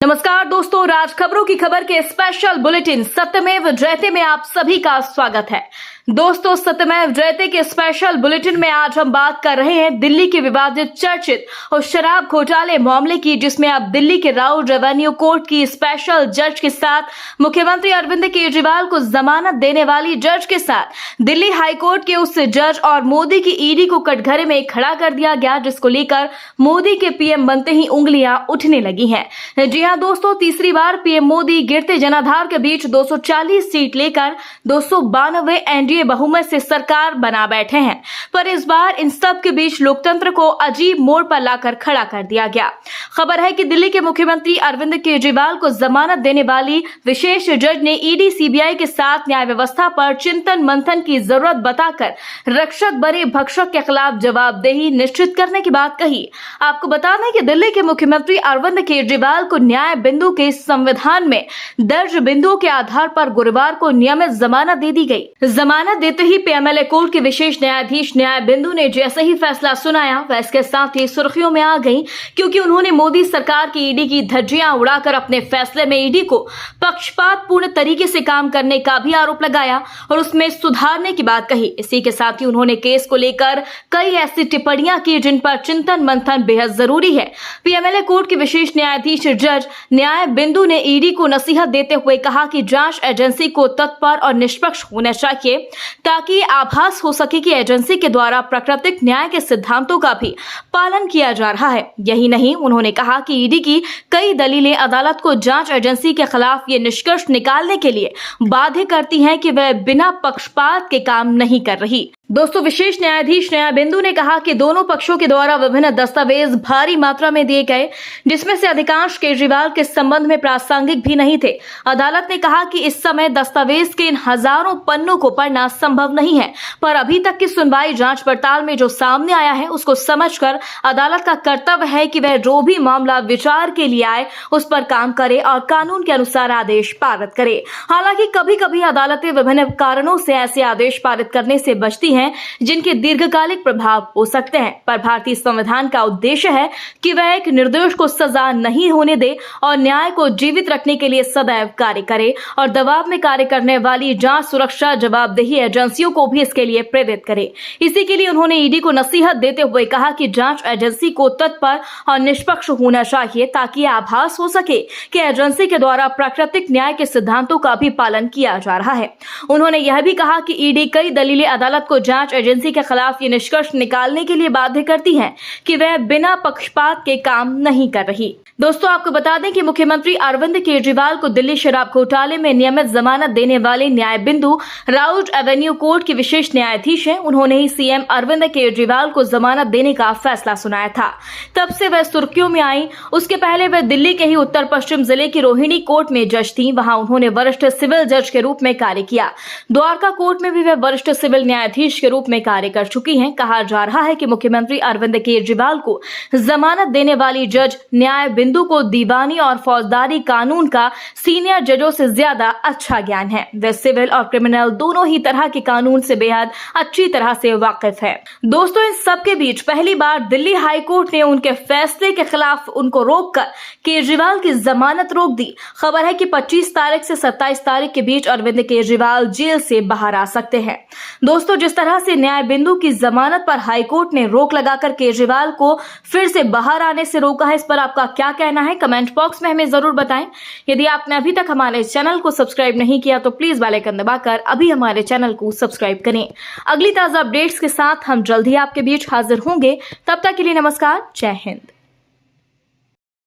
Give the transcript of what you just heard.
नमस्कार दोस्तों, राज खबरों की खबर के स्पेशल बुलेटिन सत्यमेव जयते में आप सभी का स्वागत है। दोस्तों, सत्यमेव जयते के स्पेशल बुलेटिन में आज हम बात कर रहे हैं दिल्ली के विवादित चर्चित और शराब घोटाले मामले की, जिसमें अब दिल्ली के राउज रेवेन्यू कोर्ट की स्पेशल जज के साथ मुख्यमंत्री अरविंद केजरीवाल को जमानत देने वाली जज के साथ दिल्ली हाईकोर्ट के उस जज और मोदी की ईडी को कटघरे में खड़ा कर दिया गया, जिसको लेकर मोदी के पीएम बनते ही उंगलियां उठने लगी हैं। जी हां दोस्तों, तीसरी बार पीएम मोदी गिरते जनाधार के बीच 240 सीट लेकर 292 एनडीए बहुमत से सरकार बना बैठे हैं। पर इस बार इन सब के बीच लोकतंत्र को अजीब मोड़ पर लाकर खड़ा कर दिया गया। खबर है कि दिल्ली के मुख्यमंत्री अरविंद केजरीवाल को जमानत देने वाली विशेष जज ने ईडी सीबीआई के साथ न्याय व्यवस्था पर चिंतन मंथन की जरूरत बताकर रक्षक बने भक्षक के खिलाफ जवाबदेही निश्चित करने की बात कही। आपको बता दें कि दिल्ली के मुख्यमंत्री अरविंद केजरीवाल को न्याय बिंदु के संविधान में दर्ज बिंदुओं के आधार पर गुरुवार को नियमित जमानत दे दी गई। जमानत देते ही पीएमएलए कोर्ट के विशेष न्यायाधीश न्याय बिंदु ने जैसे ही फैसला सुनाया, वह इसके साथ ही सुर्खियों में आ गई, क्योंकि उन्होंने मोदी सरकार की ईडी की धज्जियां उड़ाकर अपने फैसले में ईडी को पक्षपातपूर्ण तरीके से काम करने का भी आरोप लगाया और उसमें सुधारने की बात कही। इसी के साथ ही उन्होंने केस को लेकर कई ऐसी टिप्पणियां की जिन पर चिंतन मंथन बेहद जरूरी है। पीएमएलए कोर्ट के विशेष न्यायाधीश जज न्याय बिंदु ने ईडी को नसीहत देते हुए कहा कि जांच एजेंसी को तत्पर और निष्पक्ष होना चाहिए, ताकि आभास हो सके कि एजेंसी के द्वारा प्राकृतिक न्याय के सिद्धांतों का भी पालन किया जा रहा है। यही नहीं, उन्होंने कहा कि ईडी की कई दलीलें अदालत को जांच एजेंसी के खिलाफ ये निष्कर्ष निकालने के लिए बाध्य करती हैं कि वह बिना पक्षपात के काम नहीं कर रही। दोस्तों, विशेष न्यायाधीश न्याय बिंदु ने कहा कि दोनों पक्षों के द्वारा विभिन्न दस्तावेज भारी मात्रा में दिए गए, जिसमें से अधिकांश केजरीवाल के संबंध में प्रासंगिक भी नहीं थे। अदालत ने कहा कि इस समय दस्तावेज के इन हजारों पन्नों को पढ़ना संभव नहीं है, पर अभी तक की सुनवाई जांच पड़ताल में जो सामने आया है उसको समझकर अदालत का कर्तव्य है कि वह जो भी मामला विचार के लिए आए उस पर काम करे और कानून के अनुसार आदेश पारित करे। हालांकि कभी कभी अदालतें विभिन्न कारणों से ऐसे आदेश पारित करने से बचती हैं जिनके दीर्घकालिक प्रभाव हो सकते हैं, पर भारतीय संविधान का उद्देश्य है कि वह एक निर्दोष को सजा नहीं होने दे और न्याय को जीवित रखने के लिए सदैव कार्य करे और दबाव में कार्य करने वाली जांच सुरक्षा जवाबदेही एजेंसियों को भी इसके लिए प्रेरित करे। इसी के लिए उन्होंने ईडी को नसीहत देते हुए कहा कि जांच एजेंसी को तत्पर और निष्पक्ष होना चाहिए, ताकि आभास हो सके कि एजेंसी के द्वारा प्राकृतिक न्याय के सिद्धांतों का भी पालन किया जा रहा है। उन्होंने यह भी कहा कि ईडी कई दलीलें अदालत को जांच एजेंसी के खिलाफ ये निष्कर्ष निकालने के लिए बाध्य करती हैं कि वह बिना पक्षपात के काम नहीं कर रही। दोस्तों, आपको बता दें कि मुख्यमंत्री अरविंद केजरीवाल को दिल्ली शराब घोटाले में नियमित जमानत देने वाले न्याय बिंदु राउज एवेन्यू कोर्ट के विशेष न्यायाधीश हैं। उन्होंने ही सीएम अरविंद केजरीवाल को जमानत देने का फैसला सुनाया था, तब से वह सुर्खियों में आई। उसके पहले वह दिल्ली के ही उत्तर पश्चिम जिले की रोहिणी कोर्ट में जज थी। वहां उन्होंने वरिष्ठ सिविल जज के रूप में कार्य किया। द्वारका कोर्ट में भी वह वरिष्ठ सिविल न्यायाधीश के रूप में कार्य कर चुकी हैं। कहा जा रहा है कि मुख्यमंत्री अरविंद केजरीवाल को जमानत देने वाली जज न्याय बिंदु को दीवानी और फौजदारी कानून का सीनियर जजों से ज्यादा अच्छा ज्ञान है। वे सिविल और क्रिमिनल दोनों ही तरह के कानून से बेहद अच्छी तरह से वाकिफ है। दोस्तों, इन सब के बीच पहली बार दिल्ली हाई कोर्ट ने उनके फैसले के खिलाफ उनको रोककर केजरीवाल की जमानत रोक दी। खबर है कि 25 तारीख से 27 तारीख के बीच अरविंद केजरीवाल जेल से बाहर आ सकते हैं। दोस्तों, जिस तरह से न्याय बिंदु की जमानत पर हाईकोर्ट ने रोक लगाकर केजरीवाल को फिर से बाहर आने से रोका है, इस पर आपका क्या कहना है कमेंट बॉक्स में हमें जरूर बताएं। यदि आपने अभी तक हमारे चैनल को सब्सक्राइब नहीं किया तो प्लीज बेल आइकन दबाकर अभी हमारे चैनल को सब्सक्राइब करें। अगली ताजा अपडेट्स के साथ हम जल्द ही आपके बीच हाजिर होंगे। तब तक के लिए नमस्कार, जय हिंद।